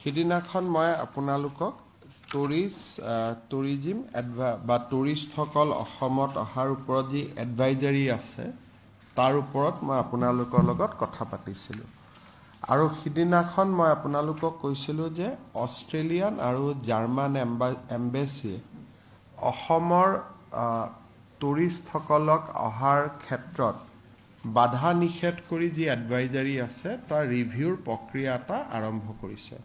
সিদিনাখন মই আপোনালোকক টুৰিজিম বা টুৰিষ্টসকল অসমত অহাৰ ওপৰত যি এডভাইজাৰী আছে তাৰ ওপৰত মই আপোনালোকৰ লগত কথা পাতিছিলোঁ আৰু সিদিনাখন মই আপোনালোকক কৈছিলোঁ যে অষ্ট্ৰেলিয়ান আৰু জাৰ্মান এম্বেছিয়ে অসমৰ টুৰিষ্টসকলক অহাৰ ক্ষেত্ৰত বাধা নিষেধ কৰি যি এডভাইজাৰী আছে তাৰ ৰিভিউৰ প্ৰক্ৰিয়া এটা আৰম্ভ কৰিছে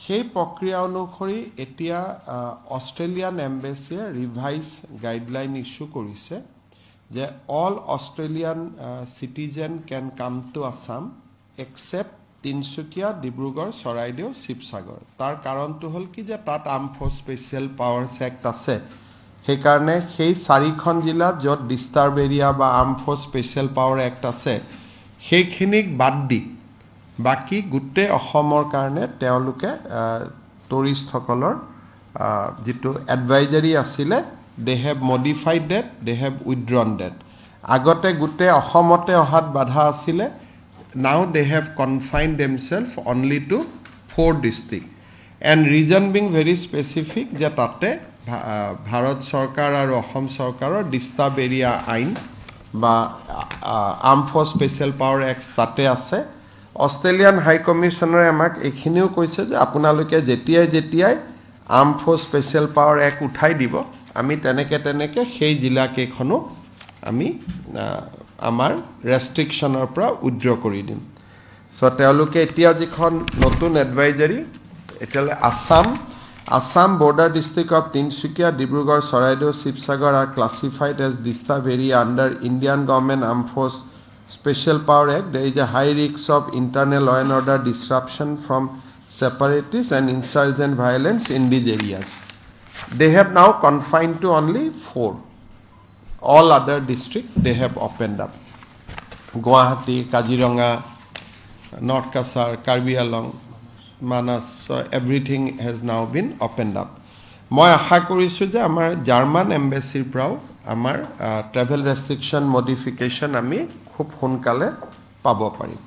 সেই প্ৰক্ৰিয়া অনুসৰি এতিয়া অষ্ট্ৰেলিয়ান এম্বেছিয়ে ৰিভাইজ গাইডলাইন ইস্যু কৰিছে যে all Australian citizen can come to Assam except Tinsukia Dibrugarh Charaideo Sivasagar তাৰ কাৰণটো হ'ল কি যে তাত arm force special powers act আছে সেইকাৰণে সেই চাৰিখন জিলাত য'ত ডিষ্টাৰ্ব এৰিয়া বা arm force special power act আছে সেইখিনিক বাদ দি বাকি গোটেই অসমৰ কাৰণে তেওঁলোকে টুৰিষ্টসকলৰ যেটো এডভাইজাৰী আছিলে they have modified that they have withdrawn that আগতে গোটেই অসমতে অহাত বাধা আছিলে now they have confined themselves only to 4 districts and reason being very specific যে তাতে ভাৰত চৰকাৰ আৰু অসম চৰকাৰৰ ডিষ্টাৰ্ব এৰিয়া আইন বা arm force special power act তাতে আছে অষ্ট্ৰেলিয়ান হাই কমিশনাৰে আমাক এখিনিও কৈছে যে আপোনালোকে যেতিয়াই arm force special power act উঠাই দিব আমি তেনেকে সেই জিলা কেখনো আমি আমাৰ ৰেষ্ট্ৰিকশনৰ পৰা উইথড্ৰ কৰি দিম সো তেওঁলোকে এতিয়া যিখন নতুন advisory এতিয়ালে Assam border district of Tinsukia, Dibrugarh, Saraideau, Sibsagar are classified as disturbed area under Indian Government Armed Force Special Power Act. There is a high risk of internal law and order disruption from separatists and insurgent violence in these areas. They have now confined to only 4. All other districts they have opened up. Guwahati, Kaziranga, North Kasar, Karbi Anglong, Manas, so everything has now been opened up. মই আশা কৰিছো যে আমাৰ German এম্বেছিৰ পৰাও আমাৰ travel restriction modification আমি খুব সোনকালে পাব পাৰিম